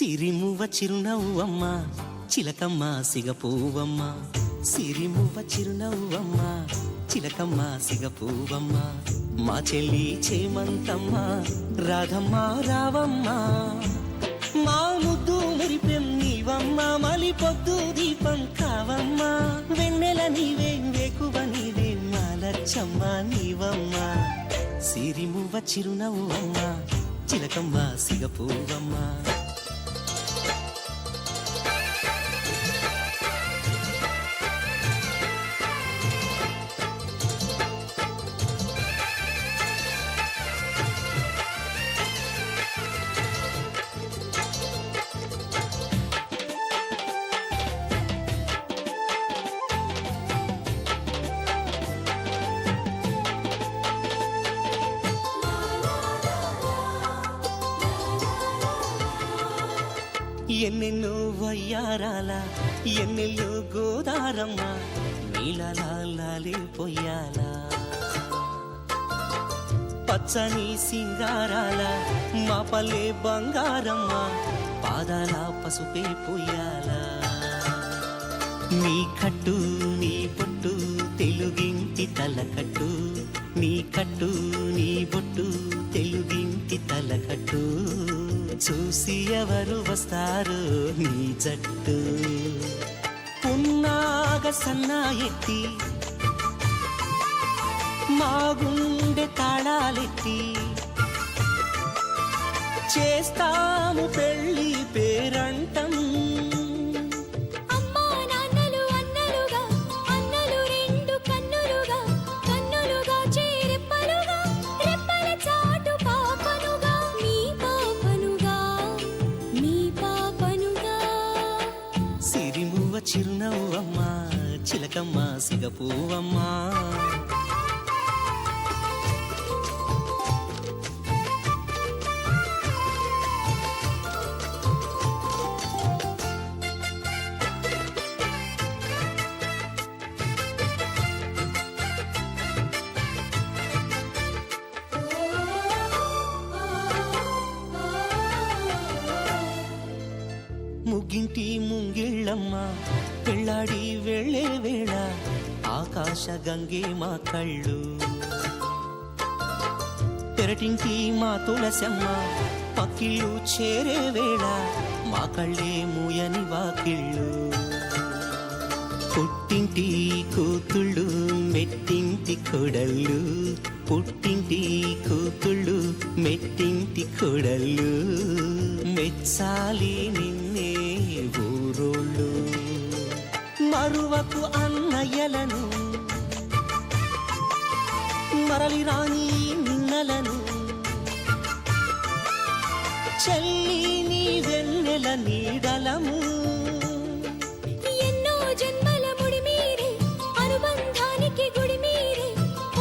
సిరిమువ్వ చిరునవ్వమ్మ చిలకమ్మ సిగపువ్వమ్మ సిరిమువ్వ చిరునవ్వమ్మ చిలకమ్మ సిగపువ్వమ్మ మా చెల్లి చేమంతమ్మ రాధమ్మ రావమ్మ మా ముద్దు మురిపెం నీవమ్మ మలి పొద్దు దీపం కావమ్మ వెన్నెల నీవే వేకువ నీవే మా లచ్చమ్మ నీవమ్మ సిరిమువ్వ చిరునవ్వమ్మ చిలకమ్మ సిగపువ్వమ్మ ఎన్నెన్నో వయ్యారాల ఎన్నెల్లో గోదారమ్మ నీళ్ళలాలే పొయ్యాల పచ్చని సింగారాల మా పల్లె బంగారమ్మ పాదాల పసుపే పొయ్యాల నీ కట్టు నీ బొట్టు తెలుగింటి తలకట్టు నీ కట్టు నీ బొట్టు తెలుగింటి తలకట్టు చూసి ఎవరు వస్తారు నీ జట్టు పున్నాగ సన్నా ఎత్తి మా గుండె తాళాలెత్తి చేస్తాము పెళ్ళి పేరంటం చిరునవ్వమ్మ చిలకమ్మ సిగపువ్వమ్మ ముగ్గింటి ముంగిళ్ళమ్మ పెళ్ళాడి వెళ్ళే వేళ ఆకాశ గంగే మా కళ్ళు పెరటింటి మా తులసమ్మ పక్కిళ్ళు చేరే వేళ మా కళ్ళే మూయని వాకిళ్ళు పుట్టింటి కూతుళ్ళు మెట్టింటి కొడళ్ళు పుట్టింటి కూతుళ్ళు మెట్టింటి కొడళ్ళు మెచ్చాలి నిన్నే ఊరోళ్ళు మరువకు అన్నయ్యలను మరలి రాని నిన్నలను చెల్లి నీ వెన్నెల నీడలము ఎన్నో జన్మల ముడి మీరే అనుబంధానికి గుడి మీరే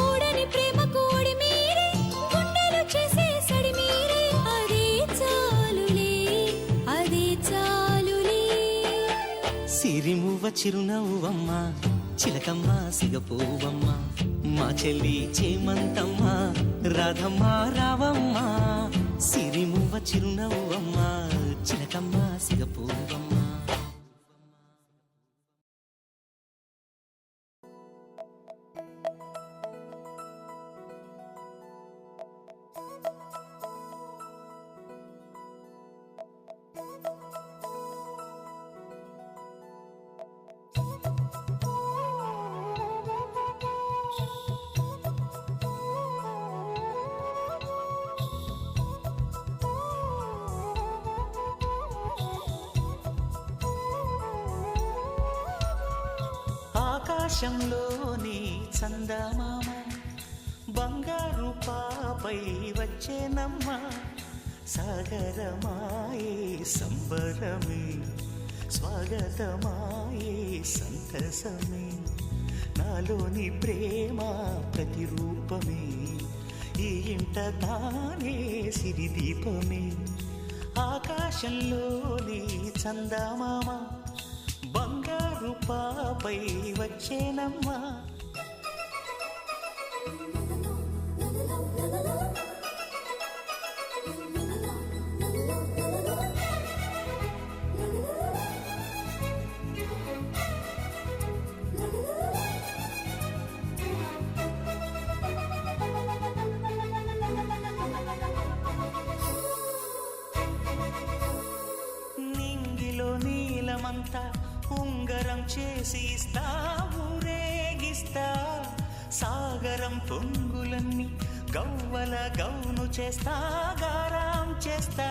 ఓడని ప్రేమకు ఒడి మీరే గుండెలు చేసే సడి మీరే అదే చాలులే అదే చాలులే సిరిమువ్వ చిరునవ్వమ్మ చిలకమ్మ సిగపువ్వమ్మ మా చెల్లి చేమంతమ్మ రాధమ్మ రావమ్మ సిరిమువ్వ చిరునవ్వమ్మ చిలకమ్మ సిగపువ్వమ్మ ఆకాశంలోని చందమామ బంగారు పాపై వచ్చేనమ్మ సాగరమాయే సంబరమే స్వాగతమాయే సంతసమే నాలోని ప్రేమ ప్రతిరూపమే ఈ ఇంట తానే సిరిదీపమే ఆకాశంలోని చందమామ బంగారు పాపై వచ్చేనమ్మా చేసి ఇస్తా ఊరేగిస్తా సాగరం పొంగులన్నీ గవ్వల గౌను చేస్తా గారాం చేస్తా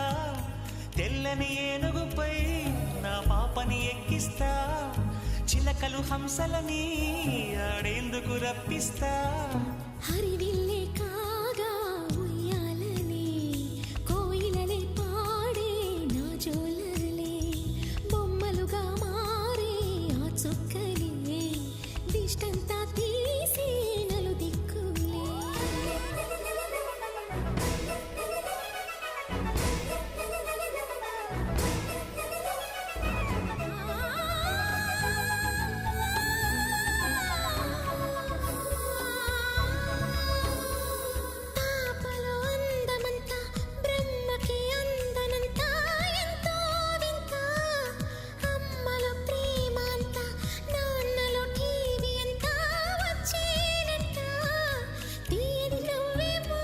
తెల్లని ఏనుగుపై నా పాపని ఎక్కిస్తా చిలకలు హంసలని ఆడేందుకు రప్పిస్తా హరివిల్లే కాగా ఉయ్యాలలే కోయిలలే పాడే నా జోలలే బొమ్మలుగా మారే ఆ చుక్కలే దిష్టంతా తీసి నలు దిక్కులే పాపలో అందమంతా బ్రహ్మకి అందనంతా ఎంతో వింత అమ్మలో ప్రేమ అంతా నాన్నలో టీవీ అంతా వచ్చేనంట తీయని నవ్వేమో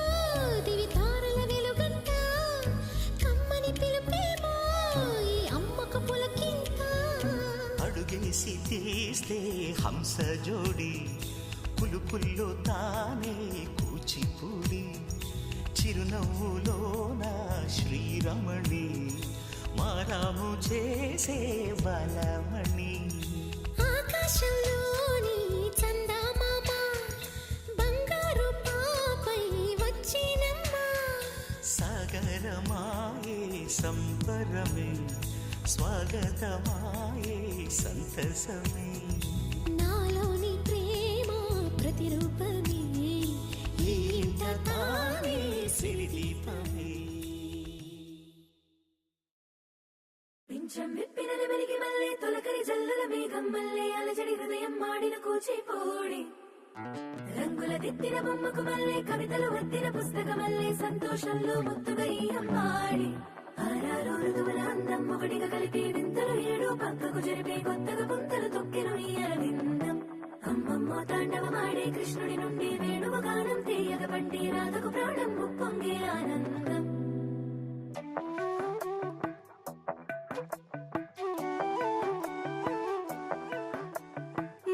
దివి తారల వెలుగంట కమ్మని పిలుపేమో ఈ అమ్మకు పులకింత అడుగేసి తీస్తే హంస జోడి పులుపుల్లో తానే కూచిపూడి చిరునవ్వులోన శ్రీరమణి మారాము చేసే బలమణి ఆకాశంలోని చందమామ బంగారు పాపై వచ్చినమ్మా సాగరమాయే సంబరమే స్వాగతమాయే సంతసమే నాలోని ప్రేమ ప్రతిరూపమే ఈ ఇంట తానే సిరిదీపమే పింఛం విప్పిన వెలిగి మల్లె తొలకరి జల్లుల మేఘం మల్లె అలజడి హృదయం మాడిన కూచిపూడి రంగుల దిద్దిన బొమ్మకు మల్లె కవితలు వద్దిన పుస్తక మల్లె సంతోషంలో ముత్తుగా ఈ అమ్మాడి ఆరారు ఋతువుల అందం ఒకటిగా కలిపి వింతలు ఏడు పక్కకు జరిపే కొత్తగా పుంతలు తొక్కెను ఈ అరవిందం అమ్మమ్మో తాండవమాడే కృష్ణుడి నుండి వేణువు గానం తీయగ పండి రాధకు ప్రాణం ఉప్పొంగే ఆనందం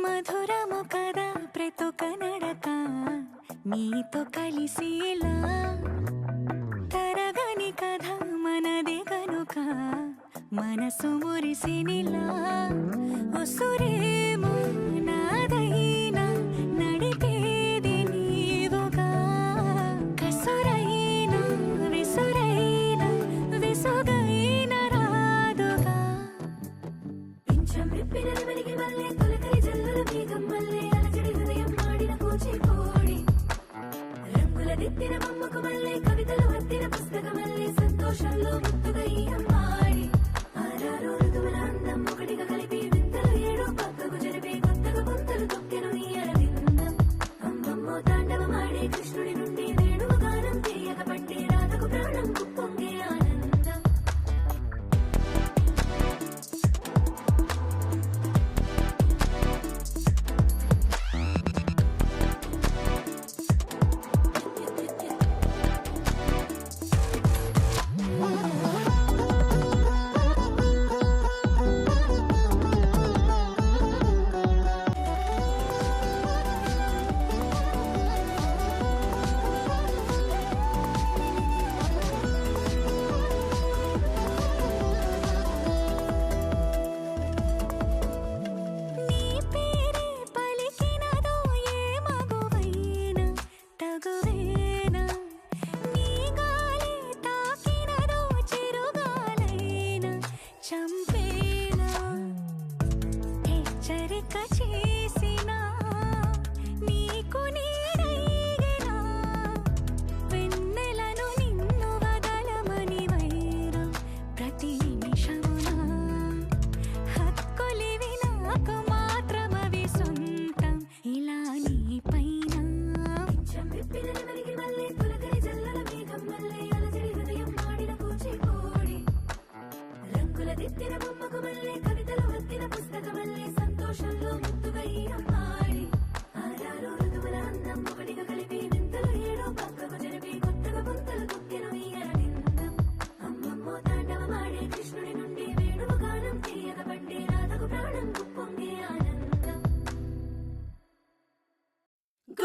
మధురము కదా ప్రతొక నడక నీతో కలిసేలా తరగని కథ మనదే కనుక మనసు మురిసినిలా ఉసురేమో నాదైనా నడిపేది నీవుగా కసురైనా విసురైనా విసుగైన రాదుగా పింఛం విప్పిన వెలిగి మల్లె తొలకరి జల్లుల మేఘం మల్లె అలజడి హృదయం మాడిన కూచిపూడి రంగుల దిద్దిన బొమ్మకు మల్లె కవితలు వద్దిన పుస్తక మల్లె సంతోషంలో ముత్తుగా ఈ అమ్మాడి ఆరారు ఋతువుల అందం ఒకటిగా కలిపి వింతలు ఏడు పక్కకు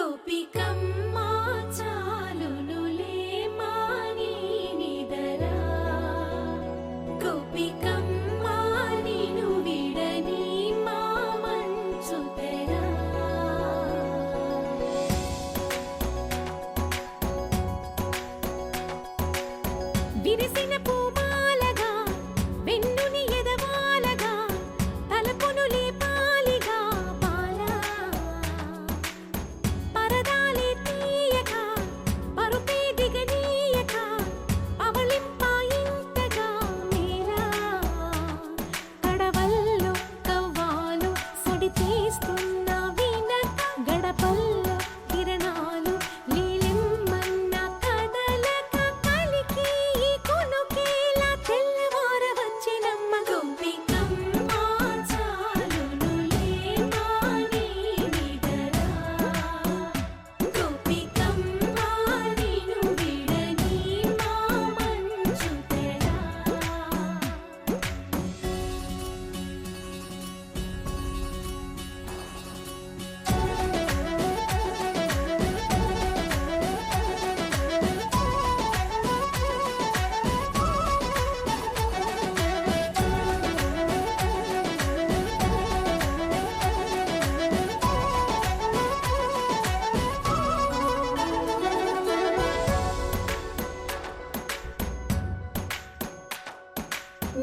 గోపికమ్మ చాలునులే మాని నిదరా గోపికమ్మ నిను విడని మా మంచు తెరా విరిసిన పూమాలగా వెన్నుని ఎదవాలగా తలపును లేపాలిగా బాలా పరదాలే తీయక పరుపే దిగనీయక అవలింపాయింతగా మేరా కడవల్లో కవ్వాలు సడి చేస్తున్న వినత గడపల్లో కిరణాలు లీలెమ్మన్న కదలక కలికి ఈ కొనుకేలా తెల్లవార వచ్చినమ్మ గోపికమ్మ చాలునులే మాని నిదరా గోపికమ్మ నిను విడని మా మంచు తెరా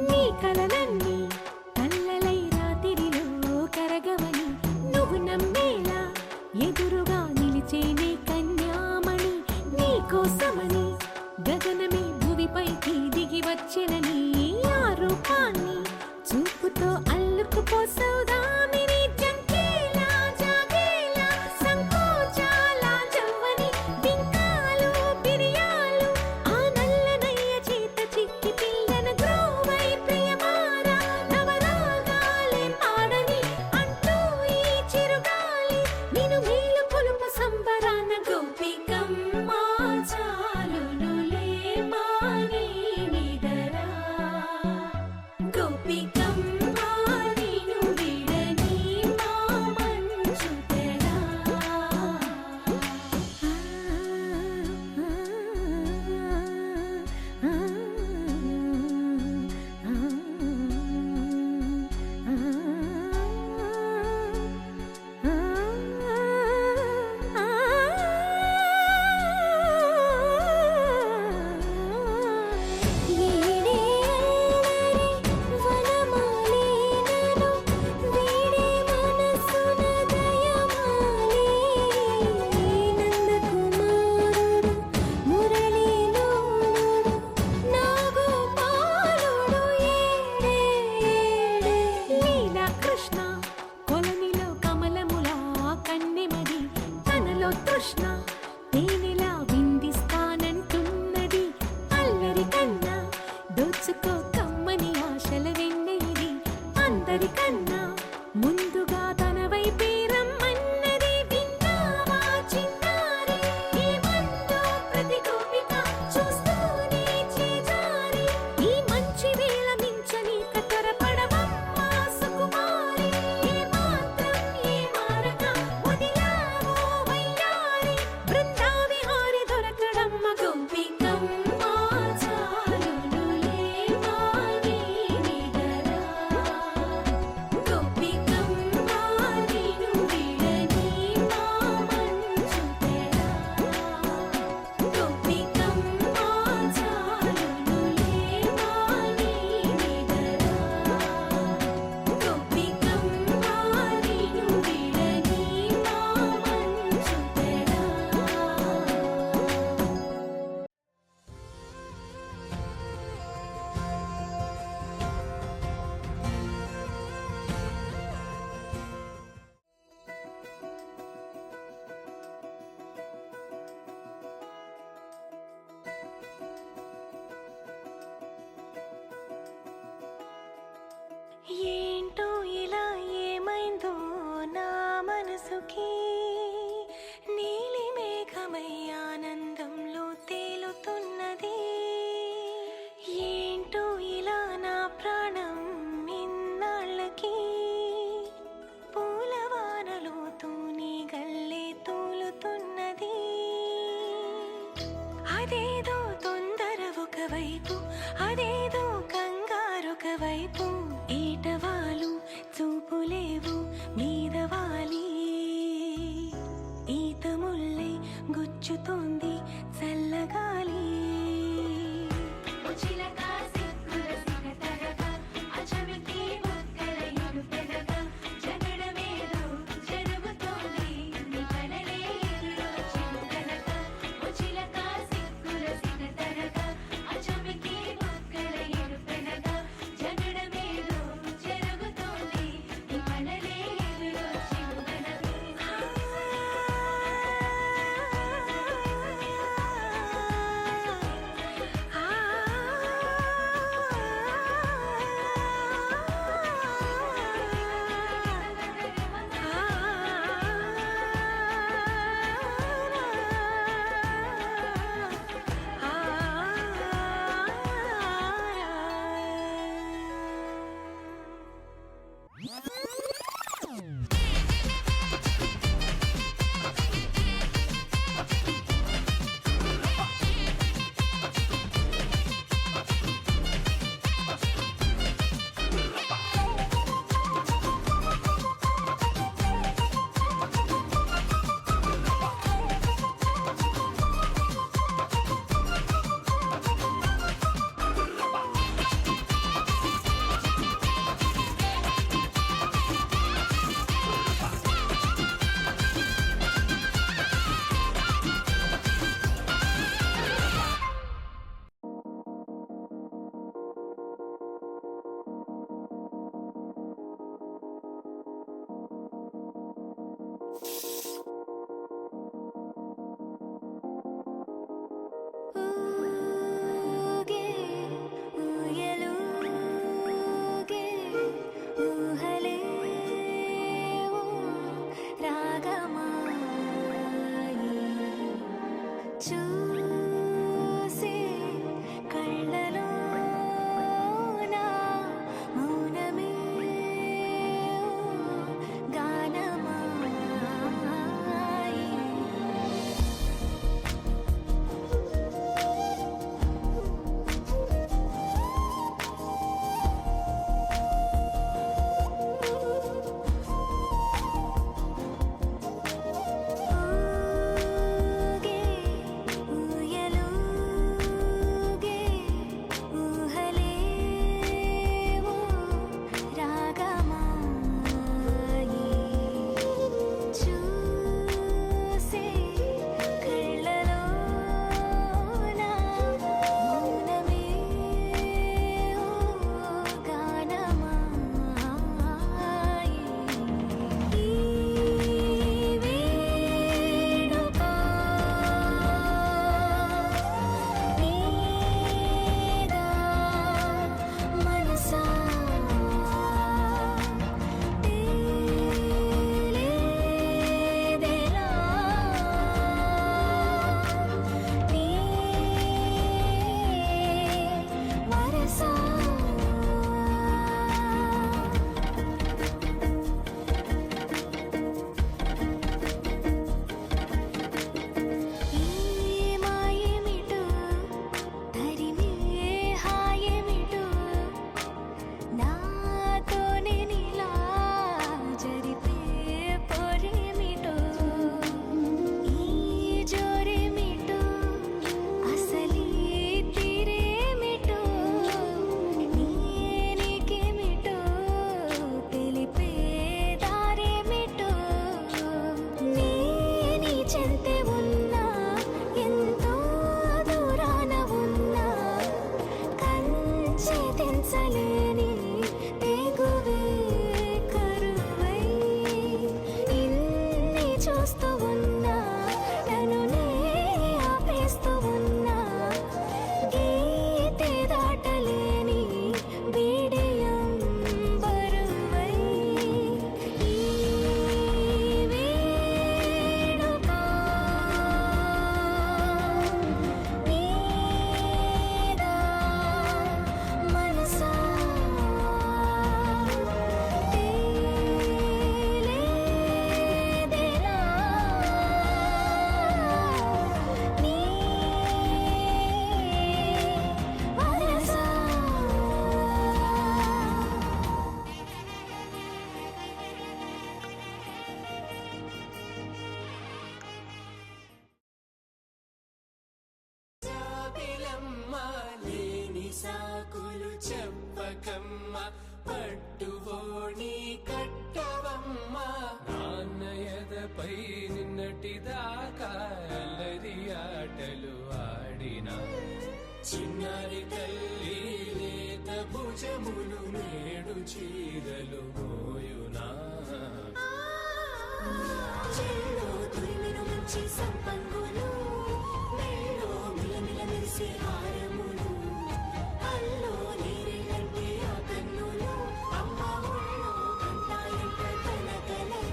నీ కలలన్నీ కల్లలై రాత్రిలో కరగవని నువ్వు నమ్మేలా ఎదురుగా నిలిచేనే కన్యామణి నీ కోసమని గగనమే భూమిపైకి దిగి వచ్చెనని ఆ రూపాన్ని చూపుతో అల్లుకుపోసౌదామిని జంకేలా జాగేలా సంకోచాల జవ్వని బింకాలు బిరియాలు ఆ నల్లనయ్య చేత చిక్కి పిల్లన గ్రోవై ప్రియమారా నవరాగాలే పాడని అంటూ ఈ చిరుగాలి నిన్ను మేలు కొలుపు సంబరాన గోపికమ్మ చాలునులే మాని నిదరా గోపికమ్మ నిను విడని మా మంచు తెరా కృష్ణ కొలనిలో కమలములా కన్నెమది తనలో తృష్ణ తేనెలా విందిస్తానంటున్నది అల్లరి కన్నా దోచుకో కమ్మని ఆశల వెన్నెయిది అందరికన్నా ముందుగా తన వైపే రమ్మన్నది విన్నావా చిన్నారి ఏమందో ప్రతి గోపిక చూస్తూనే చేజారి ఈ మంచి వేళ మించని కతరపడవమ్మ సుకుమారి ఏ మాత్రం ఏ మారక వదిలావో వయ్యారి బృందావిహారి దొరకడమ్మ గోపికమ్మ చాలునులే మాని నిదరా గోపికమ్మ నిను విడని మా మంచు తెరా గోపికమ్మ చాలునులే మాని నిదరా గోపికమ్మ నిను విడని మా మంచు తెరా ఏంటో ఇలా ఏమైందో నా మనసుకి నీలి మేఘమై ఆనందంలో తేలుతున్నది ఏంటో ఇలా నా ప్రాణం ఇన్నాళ్ళకి పూలవానలో తూని గల్లే తూలుతున్నది అదేదో తొందర ఒకవైపు, అదేదో కంగారొకవైపు, ఈటవాలు చూపులేవు మీదవాలి, ఈత ముల్లై గుచ్చుతోంది చల్లగాలి. ఊగే ఊయలూగే ఊహలే ఓ రాగమాయి, చూసే కళ్ళలోన మౌనమే ఓ గానమాయి. ఊగే ఊయలూగే ఊహలే ఓ రాగమాయి, చూసే కళ్ళలోన మౌనమే ఓ గానమాయి. ఈ వేడుక నీదా మనసా తేలేదెలా, నీ వరసా. ఈ మాయేమిటో తరిమే హాయేమిటో, నాతోనే నీలా జరిపే పొరేమిటో, ఈ జోరేమిటో అసలీ తీరేమిటో, నీకేమిటో తెలిపే దారేమిటో. నీ చెంతే ఉన్నా ఎంతో దూరాన ఉన్నా, కంచె తెంచలేని తెగువే కరువై, ఇన్ని చూస్తూ ఉన్నా నన్ను నే ఆపేస్తూ ఉన్నా, గీతే దాటలేని బిడియం బరువై. ఈ వేడుక నీదా మనసా తేలేదెలా, సాకులు చెప్పకమ్మ పట్టువోణి కట్టవమ్మ నాన్నయదపై నిన్నటిదాకా అల్లరి ఆటలు ఆడినా చిన్నారి తల్లి లేత భుజములు నేడు చీరలు మోయునా చెల్లో తురిమిను మంచి సంపంగులు మెల్లో మిలమిల మెరిసే హారములు అల్లో నీరెళ్ళంటే ఆ కన్నులు అమ్మ ఒళ్ళో కంటాయంట కలకలను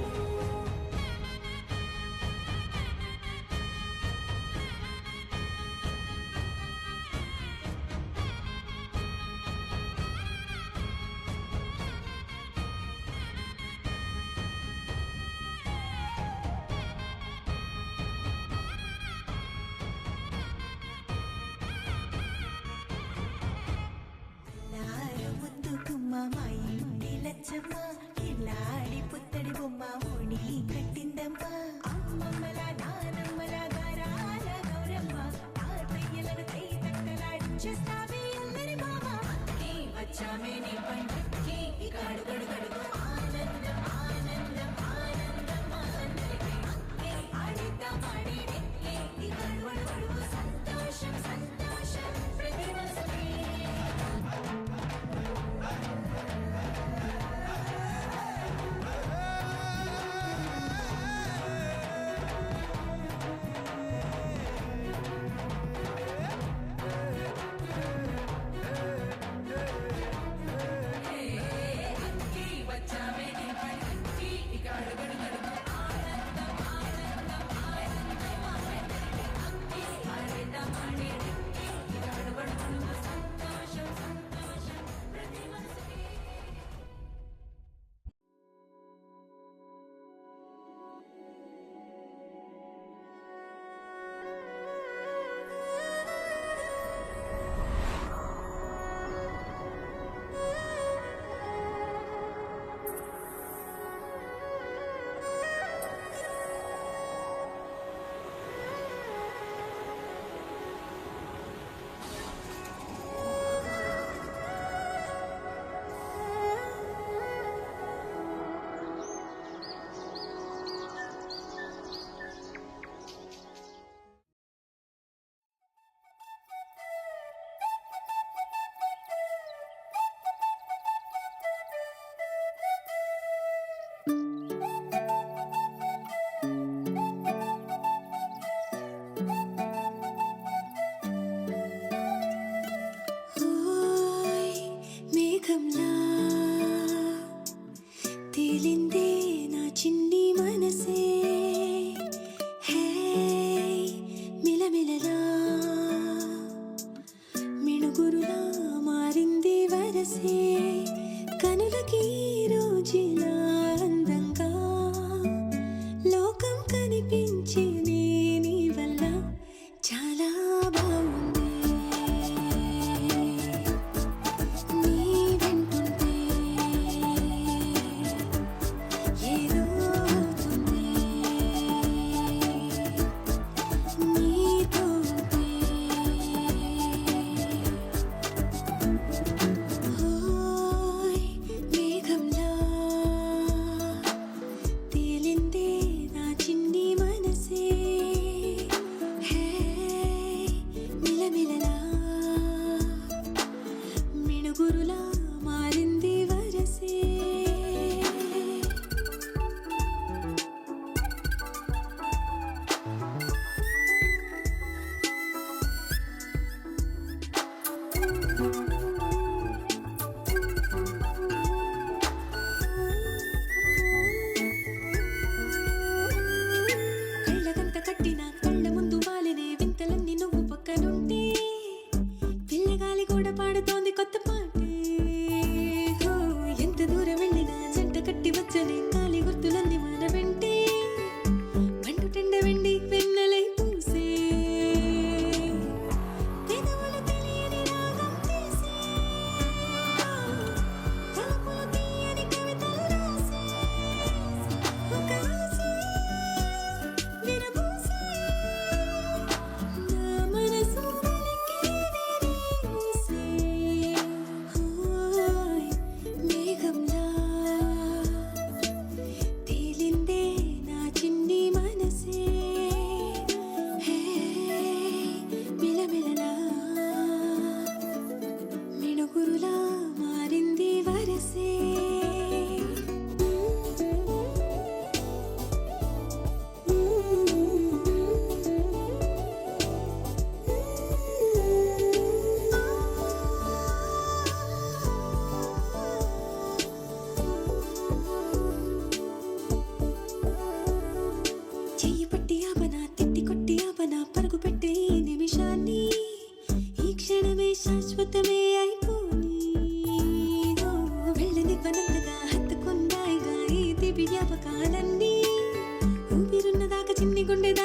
ముద్దుకుమ్మ మా ఇంటి లచ్చమ్మ ఇల్లాడి పుత్తడి బొమ్మ ఓణి కట్టిందమ్మ అమ్మమ్మల నానమ్మల గారాల గౌరమ్మ తాతయ్యలను కై తక్కలాడించేస్తావే అల్లరి మామ వచ్చామే నీ పండుక్కి ఇక అడుగడు గడుగు ఆనందం ఆనందం ఆనందం మా అందరికీ ఆడిద్దాం ఆడిడే ఇక అడుగడు గడుగు సంతోషం సంతోషం ప్రతి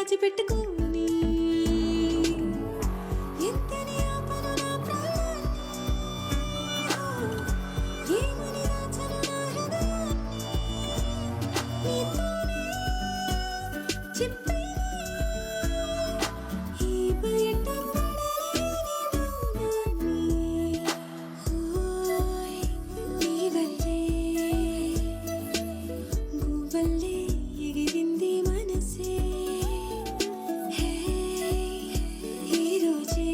దాచిపెట్టుకోని ఎంతని ఆపను నా ప్రాణాన్ని ఏమని రాచను నా హృదయాన్ని నీతోనే చెప్పే ఈ బయట పడలేని మౌనాన్ని ఓయ్ నీ వల్లే గువ్వల్లే ఎగిరింది మనసే హే ఈ రోజే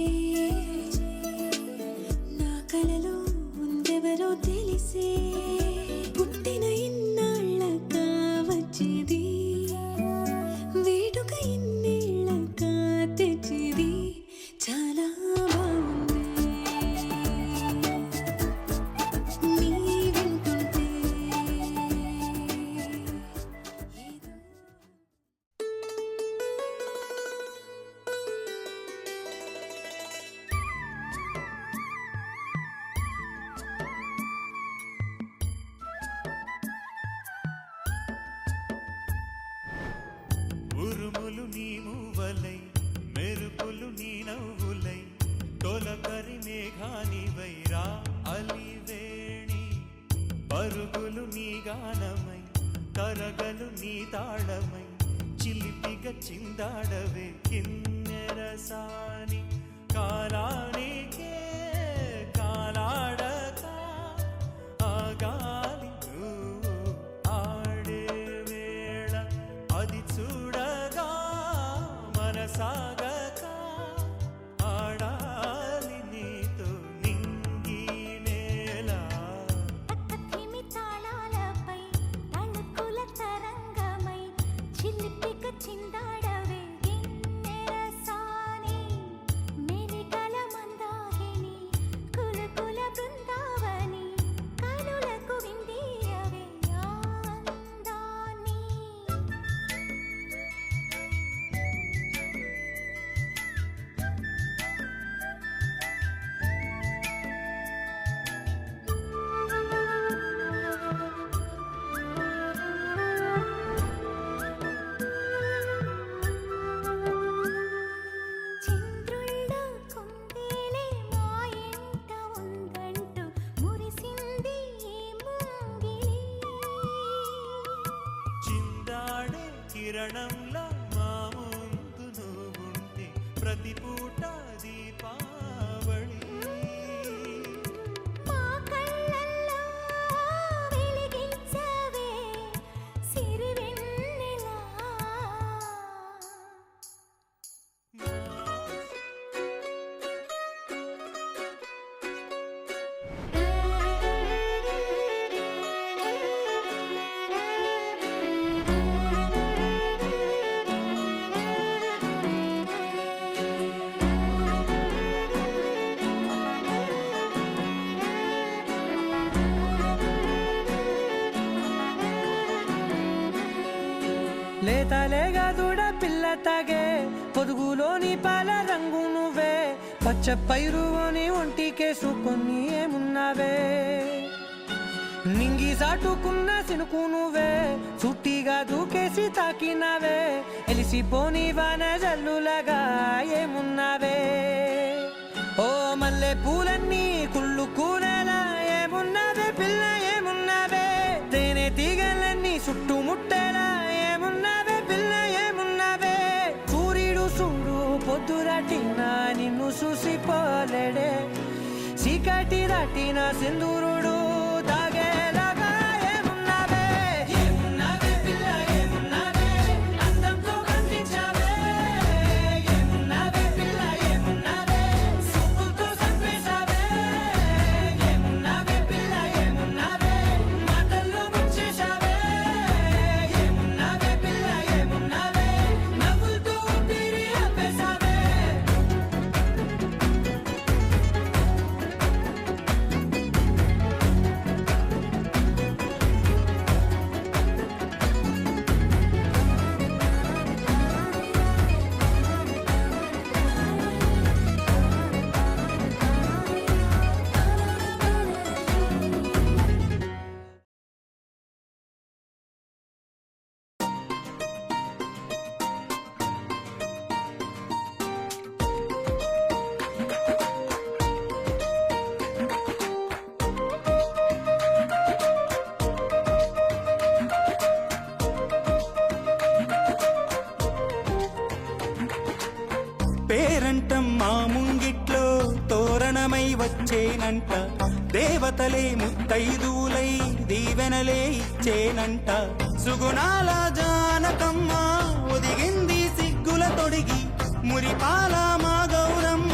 నా కలలో ఉందెవరో తెలిసే పుట్టిన ఇన్నాళ్ళక వచ్చేది వేడుక ఇన్నేళ్ళక తెచ్చేది చాలా బాగుంది నీ వింటుంటే ఏదో ఉరుములు నీ మూవలై మెరుపులు నీ నవ్వులై తొలకరి మేఘానివై రా అలివేణి పరుగులు నీ గానమై కరగలు నీ తాళమై చిలిపిగ చిందాడవే కిన్నెరసాని కాలానికే కాలాడక ఆగాలి నువ్వు ఆడే వేళ అది చూడగా మనసాగక ఆడాలి నీతో నింగి నేల తక్కతిమి తాళాలపై తళుకుల తరంగమై చిలిపిక చిందాడవే గిన్నెరసాని మెరికల మందాకిని కులకుల బృందావని కనులకు విందీయవే ఆనందాన్ని చంద్రుళ్ళ కుందేలే మా ఇంట ఉందంటూ మురిసింది ఈ ముంగిలి చిందాడే కిరణంలా మా ముందు నువ్వుంటే ప్రతి పూట దీపావళి మా కళ్ళల్లో వెలిగించవే సిరివెన్నెలా లేతలేగా దూడ పిల్ల తాగే పొదుగులోని పాల రంగు నువ్వే పచ్చ పైరుని ఒంటికేసుకొని ఏమున్నావే నింగి సాటుకున్న సినుకు నువ్వే చుట్టిగా దూకేసి తాకినావే ఎలిసిపోని వాన జల్లులగా ఏమున్నావే ఓ మల్లె పూలన్నీ కుళ్ళు కూరలా ఏమున్నావే పిల్ల ఏమున్నావే తేనె తీగలన్నీ చుట్టుముట్టేలా ఏమున్నావే పిల్ల ఏమున్నావే సూర్యుడు చూడు పొద్దురాటిన నిన్ను చూసిపోలేడే చీకటి దాటిన సింధూరుడు తాగేలాగా ఏమున్నావే ఏమున్నావే పిల్ల ఏమున్నావే అందంతో కనిపించావే ఏమున్నావే పిల్ల ఏమున్నావే సూపుతో చంపేశావే ఏమున్నావే పిల్ల ఏమున్నావే మాటల్లో ముంచేశావే ఏమున్నావే పిల్ల ఏమున్నావే నవ్వులతో ఊపిరి ఆపేశావే పేరంటం మా ముంగిట్లో తోరణమై వచ్చేనంట, దేవతలే ముత్తైదువులై దీవెనలే ఇచ్చేనంట. సుగుణాల జానకమ్మ ఒదిగింది సిగ్గుల తొడిగి, మురిపాల మా గౌరమ్మ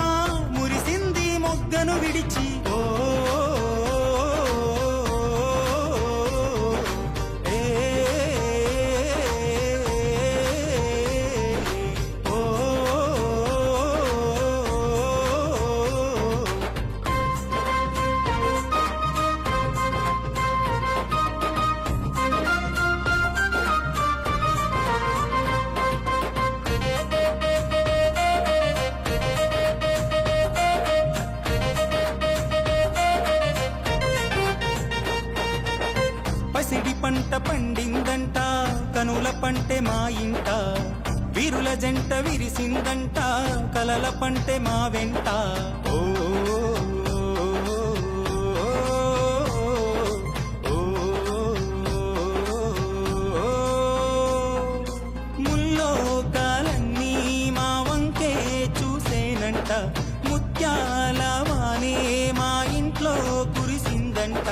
మురిసింది మొగ్గను విడిచి. ఓ ఏ ఓ పసిడి పంట పండిందంట, కనుల పంటే మా ఇంట, వీరుల జంట విరిసిందంట, కలల పంటే మా వెంట. ఓ ముల్లోకాలన్నీ మా వంకే చూసేనంట, ముత్యాల వానే మా ఇంట్లో కురిసిందంట.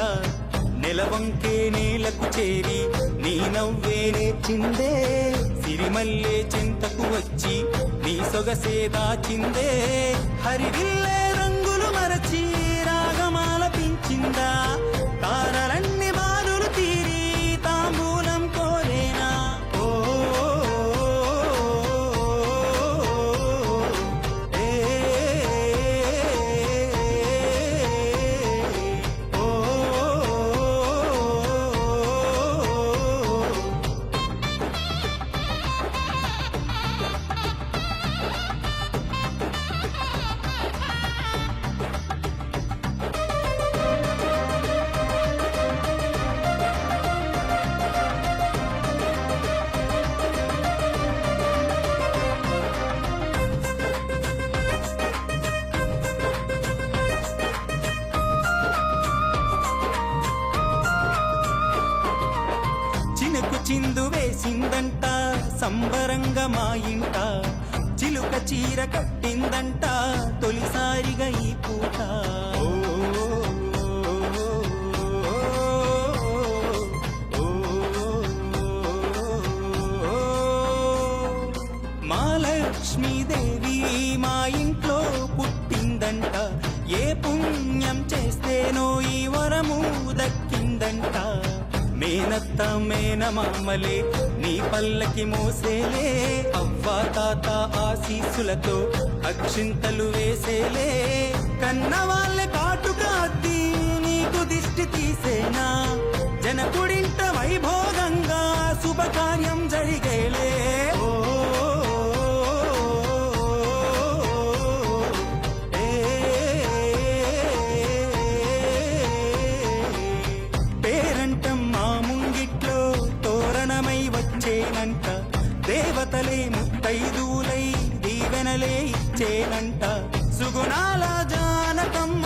నెలవంకే నేలకు చేరి నీ నవ్వే నేర్చిందే, సిరిమల్లే చింతకు వచ్చి నీ సొగసే దాచిందే. హరివిల్లే రంగులు మరచి రాగమాల పించిందా, తారలన్నీ బారులు తీరి తాంబూలం కోరేనా. ఓ ఏ ఓ చినుకు చిందు వేసిందంట, సంబరంగా మా ఇంట, చిలుక చీర కట్టిందంట, తొలిసారిగా ఈ పూట. ఓ మా లక్ష్మీదేవి మా ఇంట్లో పుట్టిందంట, ఏ పుణ్యం చేస్తేనో ఈ వరము దక్కిందంట. మేనత్త మేనమామలే నీ పల్లకి మోసేలే, అవ్వా తాత ఆశీస్సులతో అక్షింతలు వేసేలే. కన్న వాళ్ళ కాటుక అద్ది నీకు దిష్టి తీసేనా, జనకుడింట వైభోగంగా శుభకార్యం జరిగేలే. ఓ ఏ పేరంటం మా ముంగిట్లో తోరణమై వచ్చేనంట, దేవతలే ముత్తైదువులై దీవెనలే ఇచ్చేనంట. సుగుణాల జానకమ్మ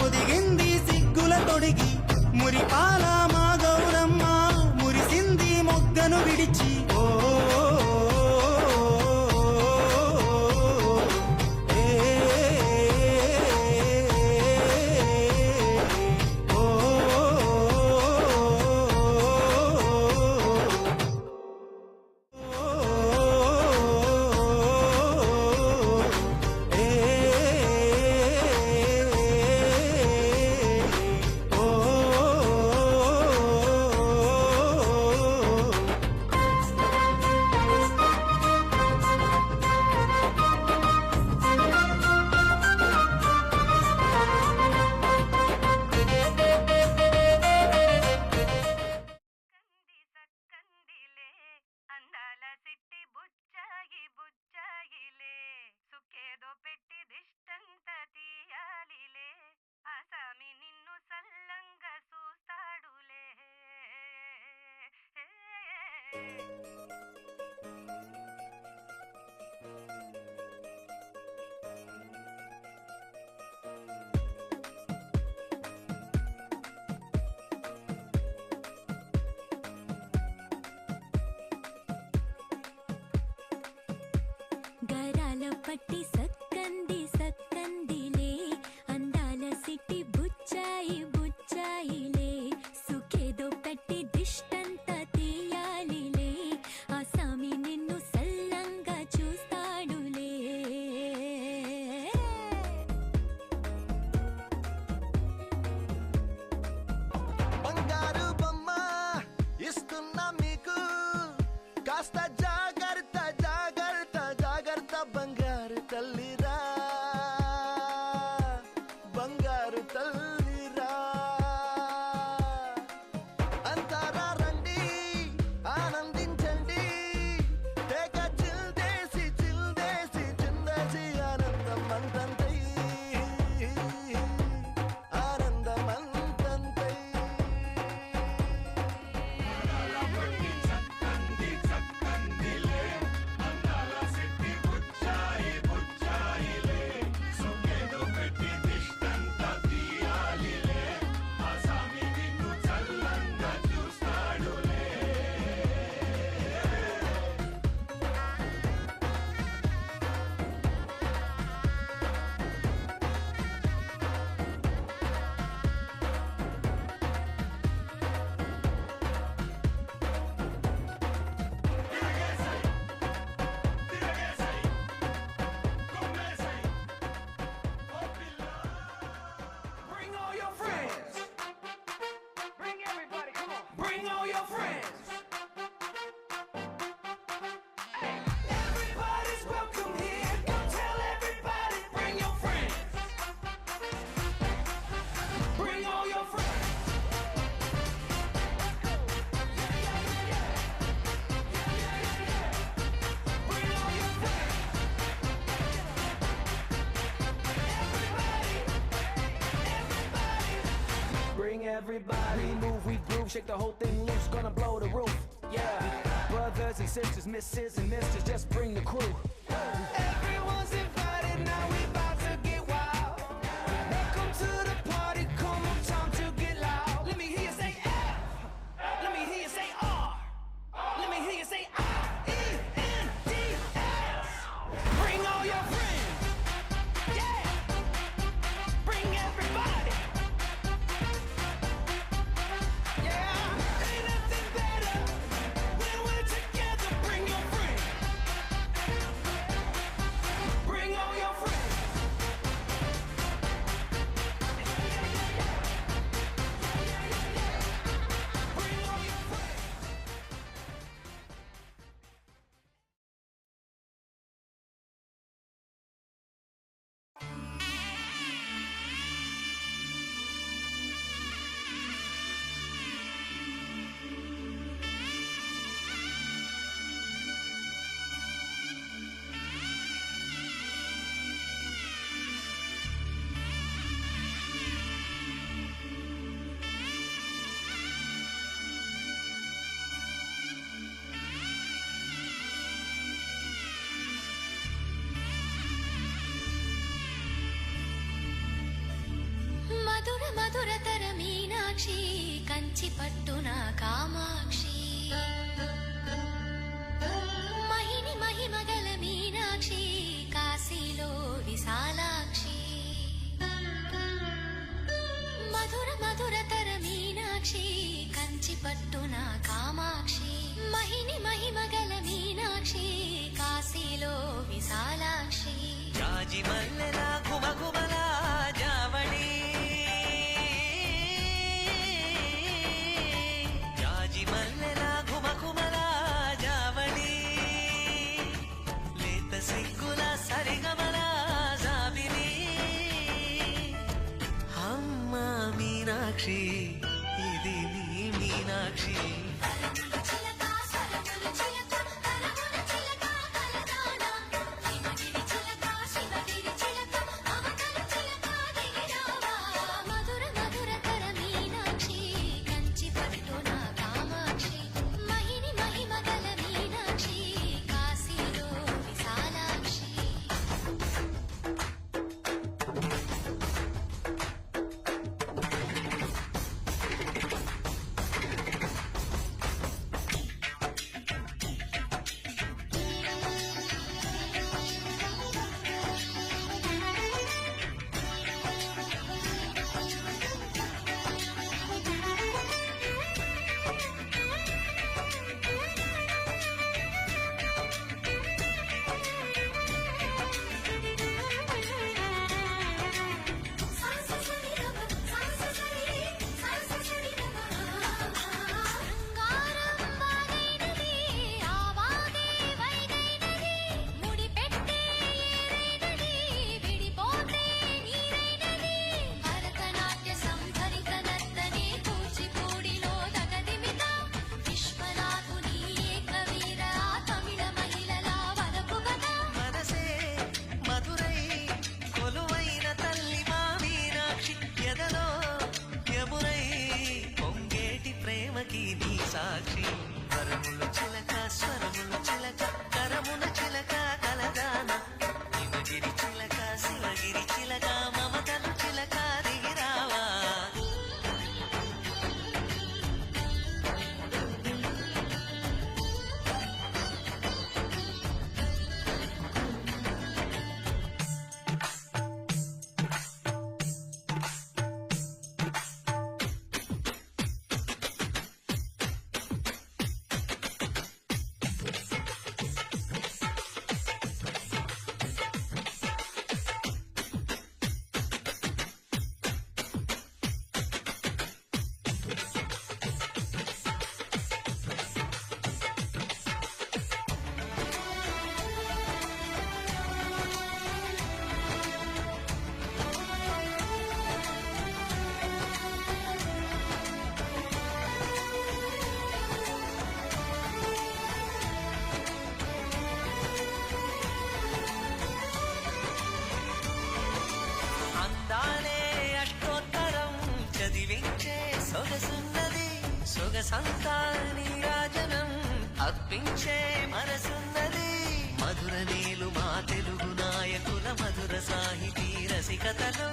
ఒదిగింది సిగ్గుల తొడిగి, మురిపాల మా గౌరమ్మ మురిసింది మొగ్గను విడిచి. ఓ ఏ ఓ గరాల పట్టి సక్కన everybody. We move, we groove, shake the whole thing loose, gonna blow the roof. Yeah, brothers and sisters, misses and misters, just bring the crew. Everyone's invited, now we about to get wild. Welcome to the party, come on, time to get loud. Let me hear you say F, let me hear you say R, let me hear you say I-E-N-D-S. Bring all your friends, yeah, bring everybody. Yeah, ain't nothing better when we're together. Bring your friends, bring all your friends. Bring all your friends. మధుర మధురతర మీనాక్షి కంచి పట్టున కామాక్షి మహిని మహిమగల మీనాక్షి కాశీలో విశాలాక్షి మధుర మధురతర మీనాక్షి కంచి పట్టున కామాక్షి మహిని మహిమగల మీనాక్షి కాశీలో విశాలాక్షి జాజి మల్లెలా గుమగుమలా జావళి జాజి మల్లెలా గుమగుమలా జావళి లేత సిగ్గుల సరిగమల జాబిలి అమ్మ మీనాక్షి ఇది నీ మీనాక్షి చిలక సరముల చిలక కరముల చిలక కలదాన హిమగిరి చిలక శివగిరి చిలక అవతల చిలక దిగిరావా మధుర మధురతర మీనాక్షి కంచి పట్టున కామాక్షి మహిని మహిమగల మీనాక్షి కాశీలో విశాలాక్షి వయసంతా నీరాజనం అర్పించే మనసున్నది మధుర నేలు మా తెలుగు నాయకుల మధుర సాహితీ రసికతలో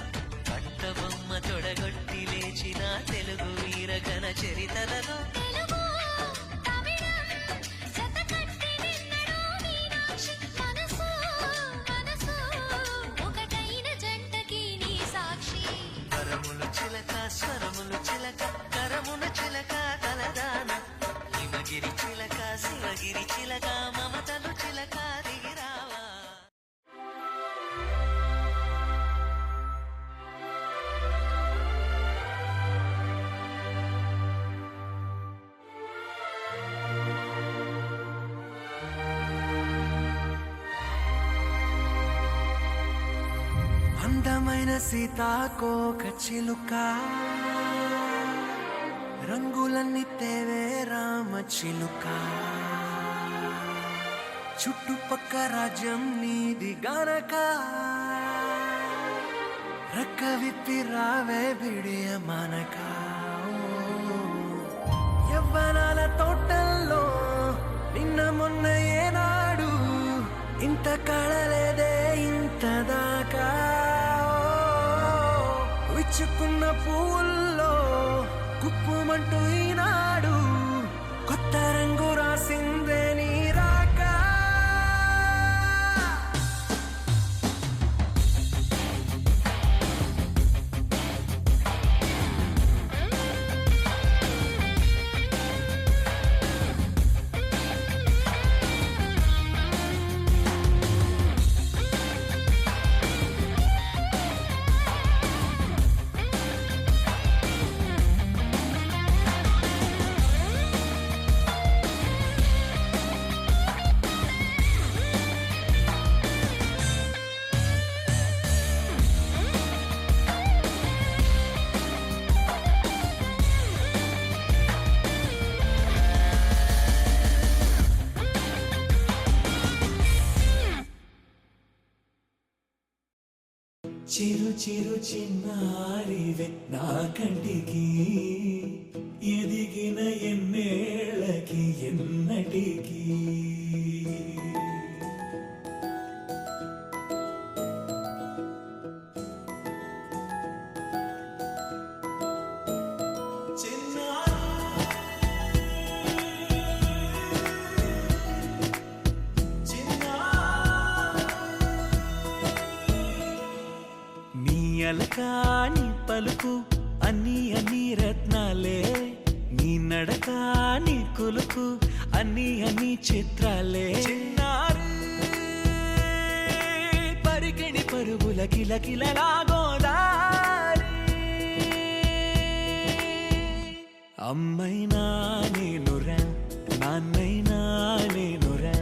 కట్టబొమ్మ తొడగొట్టి లేచిన తెలుగు వీరగణ చరితలలో తెలుగు తమిళం జతకట్టి నిన్నడో మీనాక్షి మనసు మనసు ఒకటైన జంటకి నీ సాక్షి కరములు చిలక స్వరములు చిలక కరమున చిలక కలదాన హిమగిరి చిలక శివగిరి చిలక మమతలు చిలక దిగిరావా అందమైన సీతాకోక చిలుక రంగులన్నీ తేవే రామ చిలుక చుట్టుపక్క రాజ్యం నీది గనక రక్క విప్పి రావే బిడియ మనక యవ్వనాల తోటల్లో నిన్న మొన్న ఏనాడు ఇంత కళలేదే ఇంత దాకా విచ్చుకున్న పూల్లో కుప్పుమంటూ ఈనాడు కొత్త రంగు రాసిందే నీ రాక చిరు చిరు చిన్నారివే నా కంటికి ఎదిగిన ఎన్నేళ్ళకి ఎన్నటికి అలకాని పలుకు అన్ని అన్ని రత్నాలే నీ నడక నీ కులుకు అన్ని అన్ని చిత్రాలే చిన్నారు పరికిణి పరుగుల కిలకిలలాగోదారి అమ్మైనా నేనురా నాన్నైనా నేనురా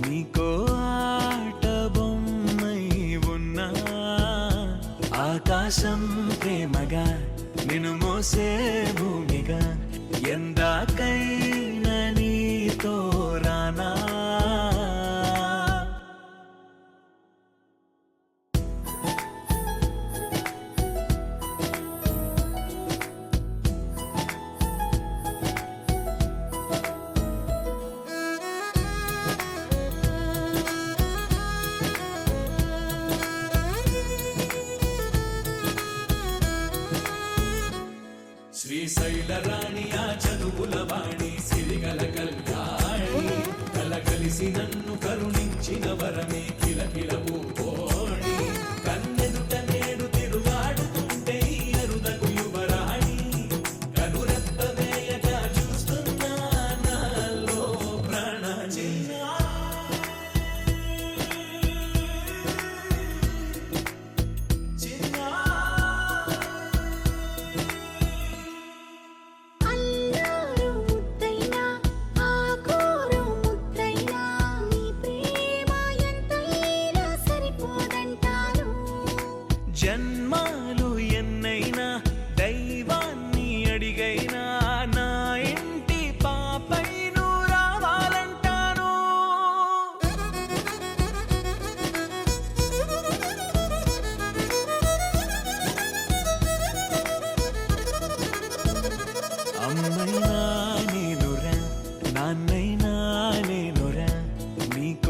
నీకో ఆట బొమ్మై ఉన్నా ఆకాశం ప్రేమగా నిన్ను మోసే భూమిగా ఎందాకైనా నీతో రానా శ్రీశైల రాణి ఆ చదువుల వాణి సిరిగల కళ్యాణి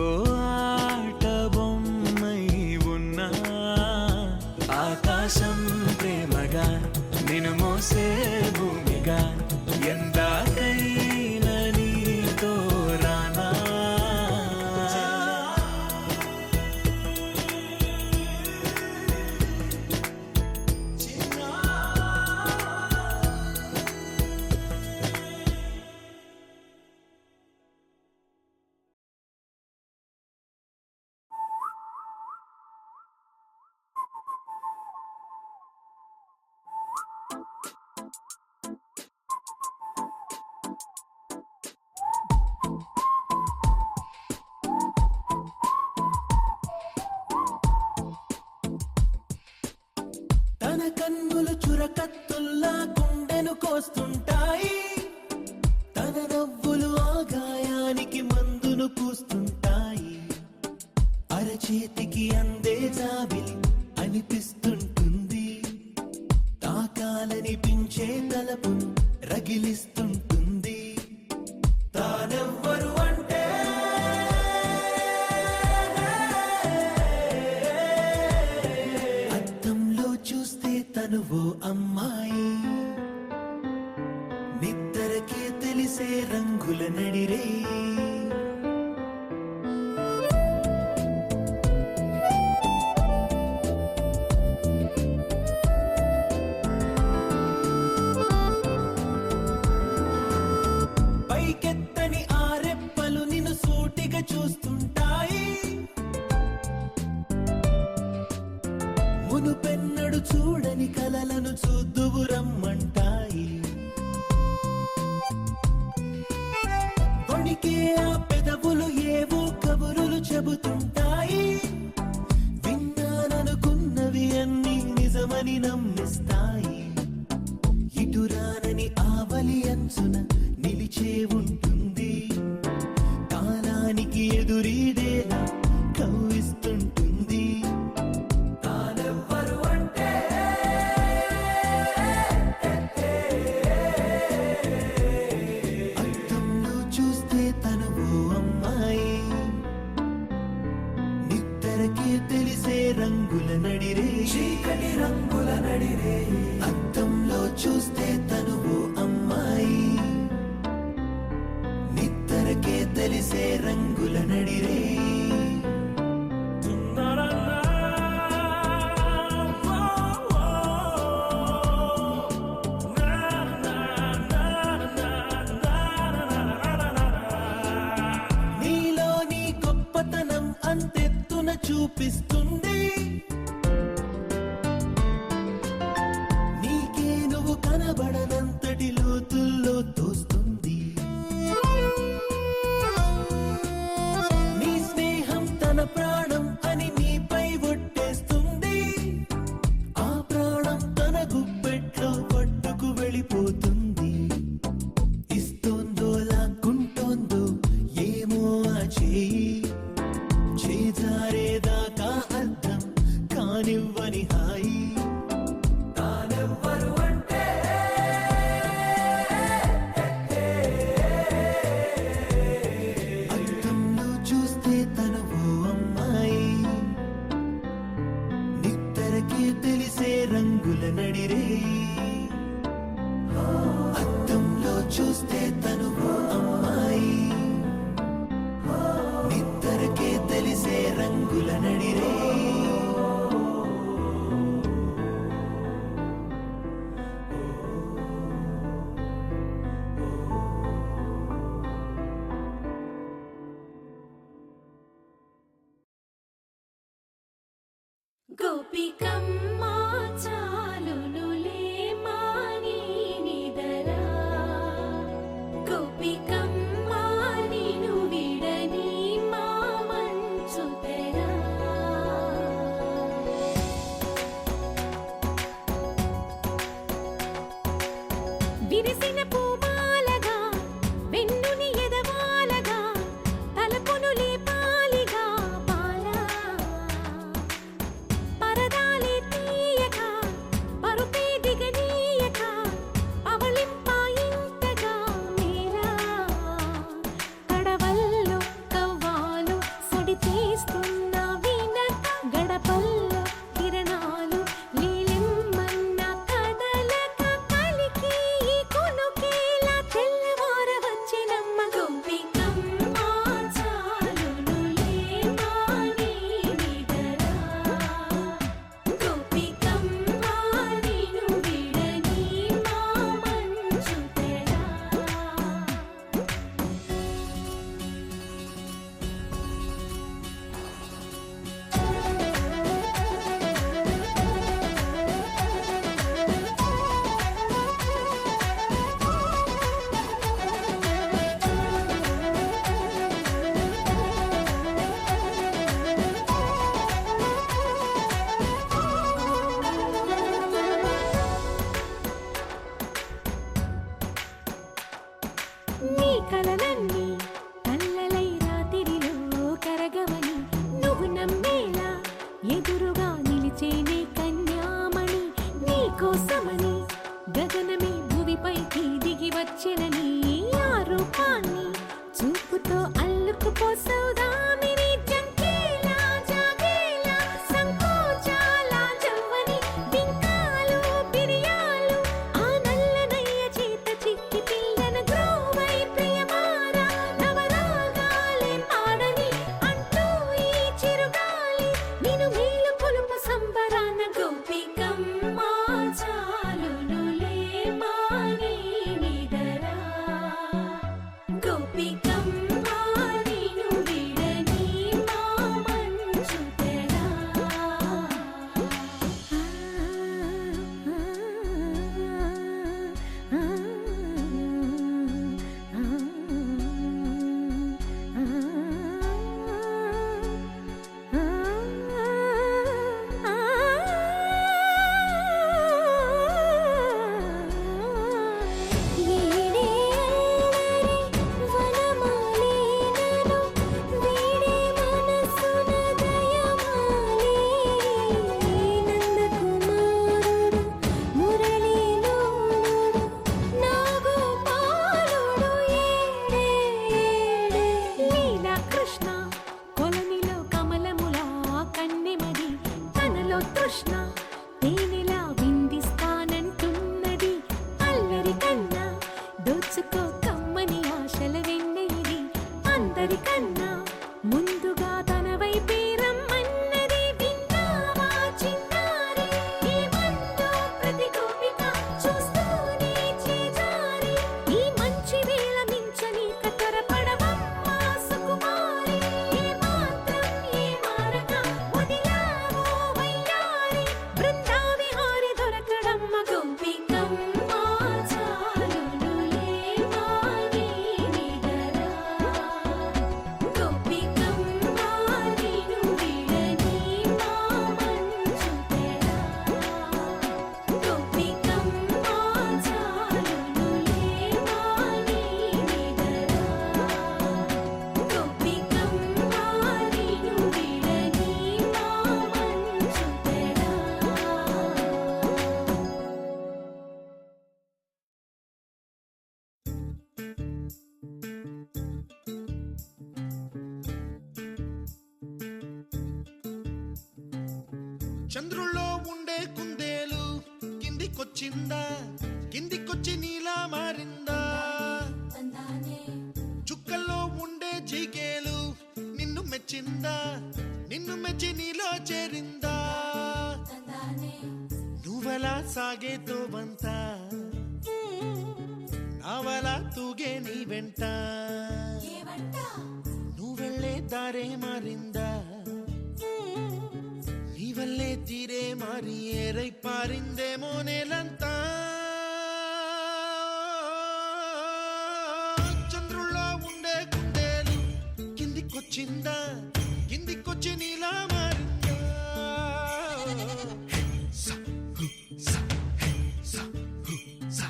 ఆట బొమ్మై ఉన్నా ఆకాశం ప్రేమగా నిన్ను మోసే భూమిగా ఎందాకైనా నీతో రానా తన కన్నులు చురకత్తుల్లా గుండెను కోస్తుంటాయి, తన నవ్వులు ఆ గాయానికి మందును పూస్తుంటాయి. అరచేతికి అందే జాబిలి అనిపిస్తుంటుంది, తాకాలనిపించే తలపును రగిలిస్తుంటుంది. తానెవ్వరు అంటే అద్దంలో చూస్తే తనువో అమ్మాయి, నిద్దరకే తెలిసే రంగుల నడిరే. పైకెత్తని ఆరెప్పలు నిన్ను సూటిగా చూస్తుంటాయి, మునుపెన్నడు చూడని కలలను చూద్దువు రమ్మంటాయి. వణికే ఆ పెదవులు ఏవో కబురులు చెబుతుంటాయి, విన్నాననుకున్నవి అన్నీ నిజమని నమ్మిస్తాయి. ఇటురానని ఆవలి అంచున నిలిచే ఉంటుంది, కాలానికి ఎదురీదేలా కవ్విస్తుంటుంది. తానెవ్వరు అంటే అద్దంలో చూస్తే తనువో అమ్మాయి, నిద్దరకే తెలిసే రంగుల నడిరే. చీకటి రంగుల నడిరే. అద్దంలో చూస్తే తనువో అమ్మాయి, నిద్దరకే తెలిసే రంగుల నడిరే. నీలో నీ గొప్పతనం అంతెత్తున చూపిస్తుంది, నీకే నువ్వు కనబడనంతటి లోతుల్లో తోస్తుంది. నీ స్నేహం తన ప్రాణం అని నీపై ఒట్టేస్తుంది, ఆ ప్రాణం తన గుప్పెట్లో పట్టుకు వెళ్ళిపోతుంది. ఇస్తోందో లాక్కుంటోందో ఏమో ఆ చేయి, చేజారేదాకా అర్థం కానివ్వని హాయి. తానెవ్వరు అంటే అద్దంలో చూస్తే తనువో అమ్మాయి, నిద్దరకే తెలిసే రంగుల నడిరే. అద్దంలో చూస్తే తనువో అమ్మాయి, నిద్దరకే తెలిసే రంగుల నడిరే. గోపికమ్మ చాలునులే మాని నిదరా, గోపికమ్మ నిను విడని మా మంచు తెరా. విరిసిన పూమాలగా వెన్నుని ఎదవాలగా తలపును లేపాలిగా బాలా, పరదాలే తీయక పరుపే దిగనీయక అవళింపాయింతగా మేరా. కడవల్లో కవ్వాలు కృష్ణ తేనెలా విందిస్తానంటున్నది అల్లరి కన్నా దోచుకో కమ్మని ఆశల వెన్నెది అందరికన్నా ముందుగా తన వైపే రమ్మన్నది విన్నావా చిన్నారి ఈ మందు ప్రతి గోపిక చూస్తూనే చేజారి ఈ మంచి వేళ మించని కతరపడవమ్మా సుకుమారి ఏ మాత్రం ఏ మారక వదిలావో వయ్యారి బృందావిహారి దొరకడమ్మ గోపికమ్మ చాలునులే మాని నిదరా గోపికమ్మ నిను విడని మా మంచు తెరా గోపికమ్మ చాలునులే మాని నిదరా గోపికమ్మ నిను విడని మా మంచు తెరా చంద్రుల్లో ఉండే కుందేలు కిందికొచ్చిందా కిందికొచ్చి నీలా మారిందా చుక్కల్లో ఉండే జీకేలు నిన్ను మెచ్చిందా నిన్ను మెచ్చి నీలో చేరిందా నువ్వలా సాగే తోవంతా నావలా తూగే నీ వెంట నువ్వెళ్ళే దారే మారిందా నీ వల్లే తీరే మారి ఏరై పారిందేమో నేలంతా చంద్రుల్లో ఉండే కుందేలు కిందికొచ్చిందా కిందికొచ్చి నీలా మారిందా సా, హు, సా, హే, సా, హు, సా.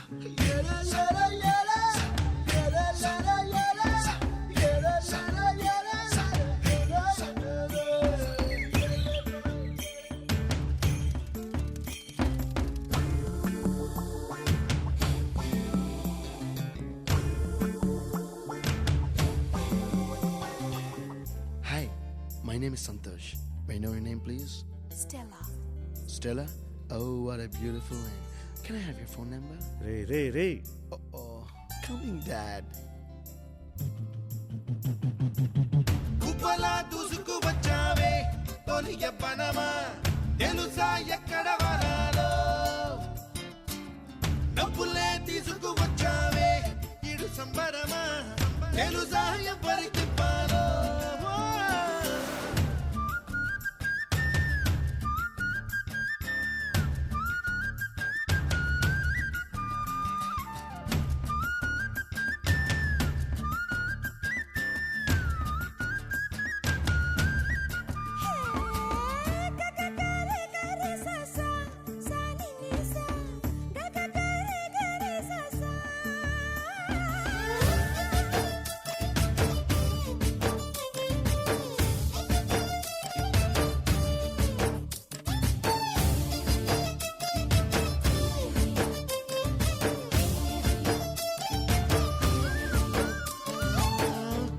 Hi, my name is Santosh. May I know your name, please? Stella. Stella? Oh, what a beautiful name. Can I have your phone number? Ray Oh, coming, Dad. కుప్పలా దూసుకు వచ్చావే తొలి యవ్వనమా తెలుసా ఎక్కడ వరాలో డబ్బులే తీసుకు వచ్చావే ఇడు సంబరమా తెలుసా ఎవరికి పాలో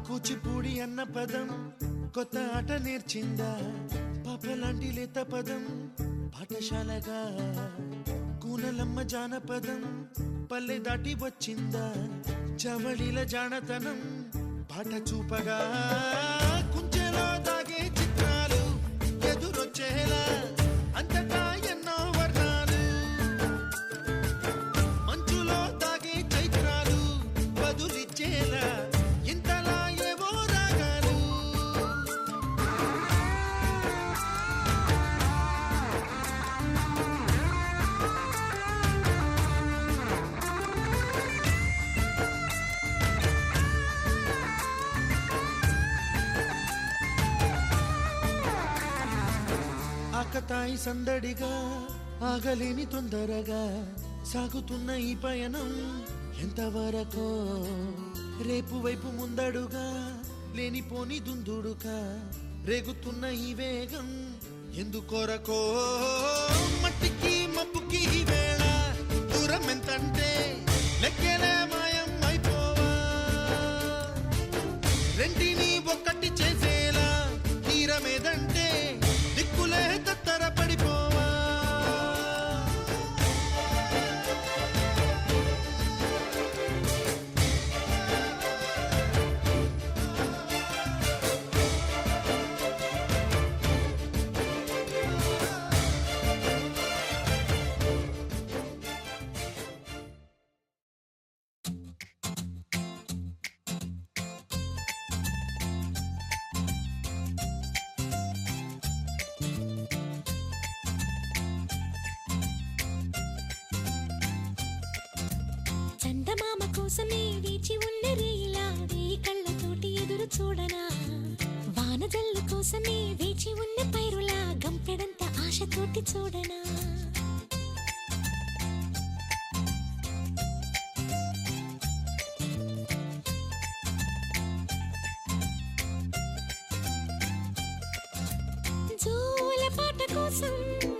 కూచిపూడి అన్న పదం కొత్త ఆట నేర్చిందా పాపలాంటి లేత పదం పాఠశాలగా కూనలమ్మ జానపదం పల్లె దాటి వచ్చిందా చవళిల జానతనం పాట చూపగా కుంచెలో దాగే చిత్రాలు ఎదురొచ్చేలా అంతటా ఎన్నో వర్ణాలు మంచులో దాగే చైత్రాలు బదులిచ్చేలా ఇంతలా ఏవో రాగాలు ఆకతాయి సందడిగా ఆగలేని తొందరగా సాగుతున్న ఈ పయనం ఎంతవరకో రేపు వైపు ముందడుగా లేనిపోని దుందుడుగా రేగుతున్న ఈ వేగం ఎందుకొరకో మట్టికి మబ్బుకి ఈ వేళ దూరం ఎంతంటే లెక్కలే మాయం అయిపోవా రెంటిని ఒక్కటి చేసేలా తీరమేదంటే దిక్కులే తత్తర పడిపోవా చందమామ కోసమే వేచి ఉన్న రేలా వేయి కళ్ళతోటి ఎదురు చూడనా వాన జల్లు కోసమే వేచి ఉన్న పైరులా గంపెడంత ఆశతోటి చూడనా జోల పాట కోసం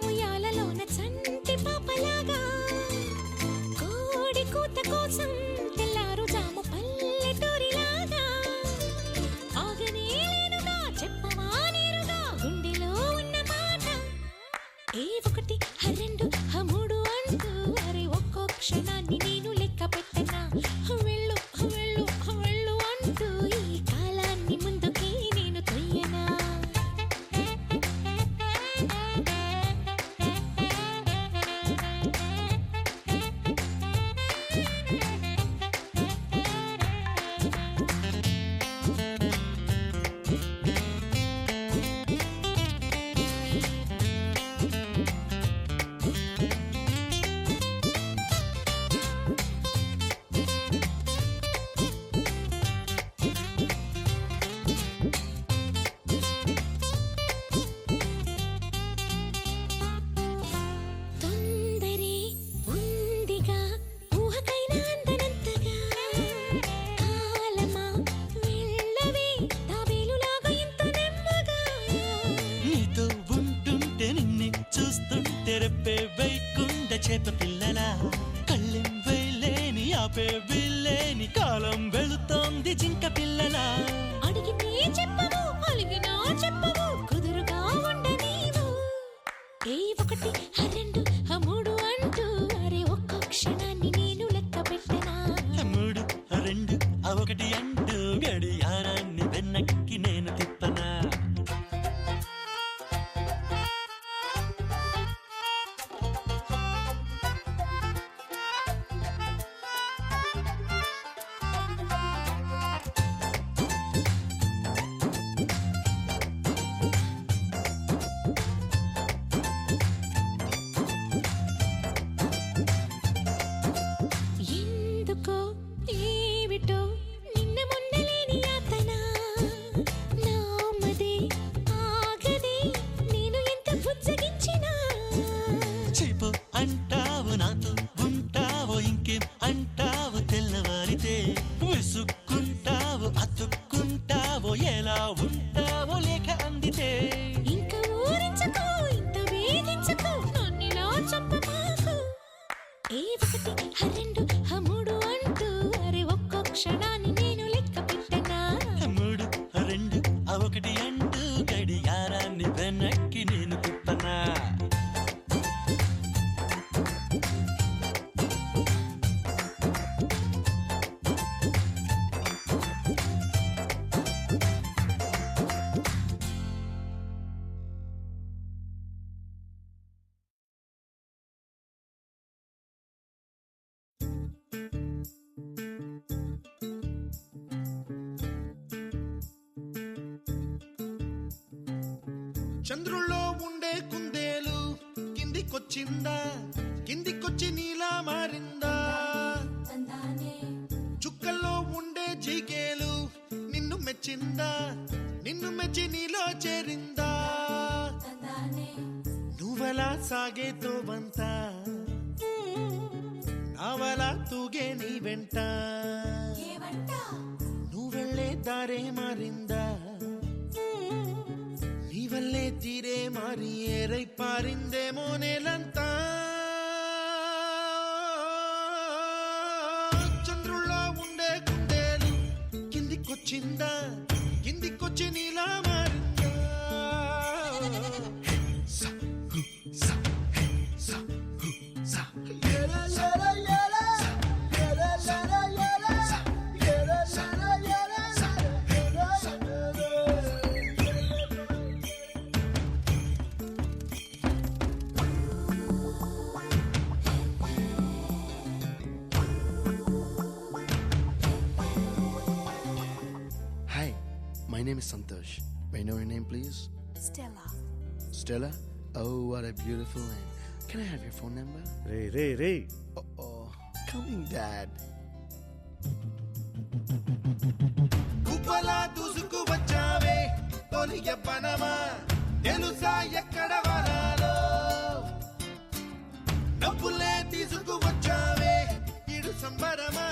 ఉయ్యాలలోన చంటి పాపలాగా కోడి కూత కోసం తెల్లారు జాము పల్లెటూరిలాగా ఆగనే లేనుగా చెప్పవా నేరుగా గుండెలో ఉన్న మాట ఏ ఒకటి రెండు మూడు అంటూ అరే ఒక్కో క్షణాన్ని నేను లెక్క పెట్టనా వెళ్ళు వెళ్ళు వెళ్ళు అంటూ ఈ కాలాన్ని ముందుకే నేను తొయ్యనా తొందరే ఉందిగా ఊహకైనా అందనంతగా కాలమా వెళ్ళవే తాబేలులాగా ఇంత నెమ్మగా నీతో ఉంటుంటే నిన్నే చూస్తుంటే రెప్పే వైకుండ చేప పిల్లలా కళ్ళెం వేలేని ఆపే విల్లేని కాలం వెళుతోంది జింక పిల్లలా అడిగితే చెప్పవు అలిగినా చెప్పవు కుదురుగా ఉండనీవు ఏ ఒకటి రెండు మూడు అంటూ అరే ఒక్కో క్షణాన్ని నేను లెక్క పెట్టనా మూడు రెండు ఒకటి అంటూ గడియారాన్ని వెనక్కి నేను తిప్పనా ఎందుకో ఏమిటో నిన్న మొన్నలేని యాతన నామదే ఆగదే నేను ఎంత బుజ్జగించినా చెప్పు అంటావు నాతో ఉంటావో ఇంకేం అంటావు తెల్లవారితే విసుక్కుంటావు అతుక్కుంటావో ఎలా ఉంటావో లేక అందితే ఇంకా ఊరించకు ఇంత వేధించకు నన్నిలా చంపమాకు ఏ ఒకటి రెండు మూడు అంటూ అరే ఒక్కో క్షణాన్ని నేను లెక్క పెట్టనా మూడు రెండు ఒకటి అంటూ గడియారాన్ని వెనక్కి నేను తిప్పనా చంద్రుల్లో ఉండే కుందేలు కిందికొచ్చిందా కిందికొచ్చి నీలా మారిందా చుక్కల్లో ఉండే జీకేలు నిన్ను మెచ్చిందా నిన్ను మెచ్చి నీలో చేరిందా నువ్వలా సాగే తోవంత నావలా తూగే నీ వెంట నువ్వెళ్ళే దారే మారిందా నీ వల్లే తీరే మారి ఏరై పారిందేమో నేలంతా చంద్రుల్లో ఉండే కుందేలు కిందికొచ్చిందా కిందికొచ్చి నీలా మారిందా సా, హు, సా, హే, సా, హు, సా. Hi, my name is Santosh. May I know your name, please? Stella. Stella? Oh, what a beautiful name. Can I have your phone number? Ray Oh, coming, Dad. గుబ్బలా దూసుకు వచ్చావే తొలి యవ్వనమా తెలుసా ఎక్కడ వరాలో డబ్బులే తీసుకు వచ్చావే ఇడు సంబరమా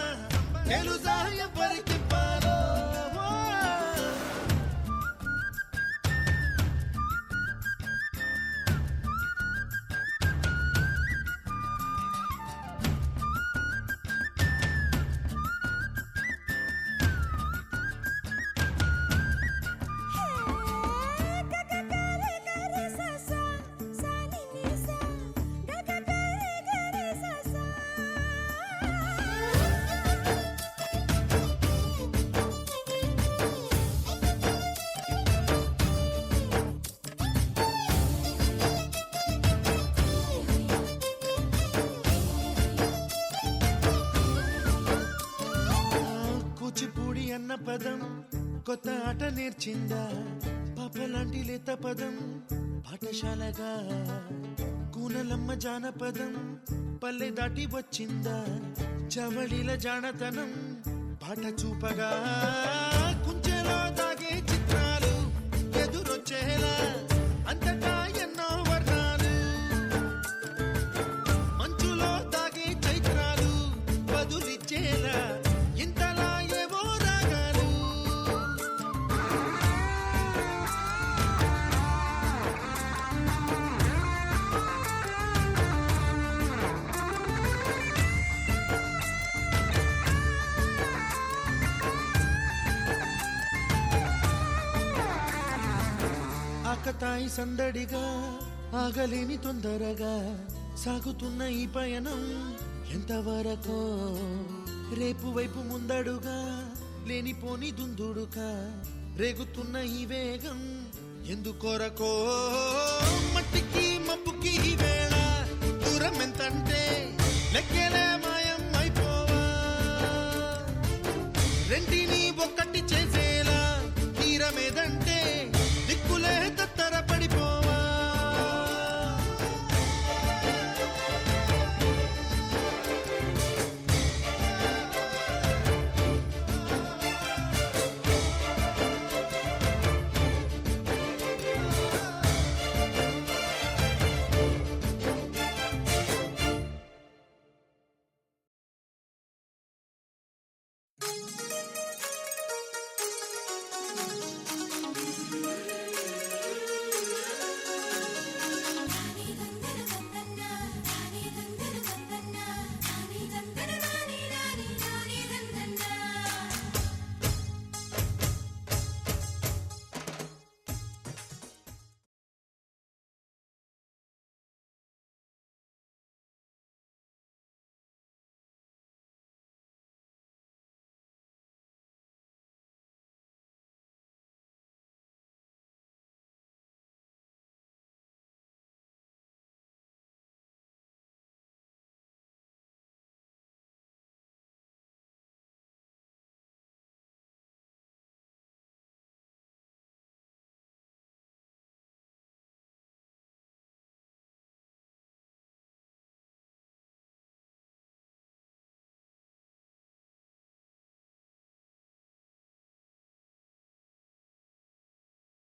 తెలుసా ఎవరికి పాలో కూచిపూడి అన్న పదం కొత్త ఆట నేర్చిందా పాపలాంటి లేత పదం పాఠశాలగా కూనలమ్మ జానపదం పల్లె దాటి వచ్చిందా చవళిల జానతనం పాట చూపగా కుంచెలో దాగే చిత్రాలు ఎదురొచ్చేలా అంతటా ఎన్నో వర్ణాలు మంచులో దాగే చైత్రాలు బదులిచ్చేలా ఇంతలా ఏవో రాగాలు ఆకతాయి సందడిగా ఆగలేని తొందరగా సాగుతున్న ఈ పయనం ఎంతవరకో రేపు వైపు ముందడుగా లేనిపోని దుందుడుగా రేగుతున్న ఈ వేగం ఎందుకొరకో మట్టికి మబ్బుకి ఈ వేళ దూరం ఎంతంటే లెక్కలే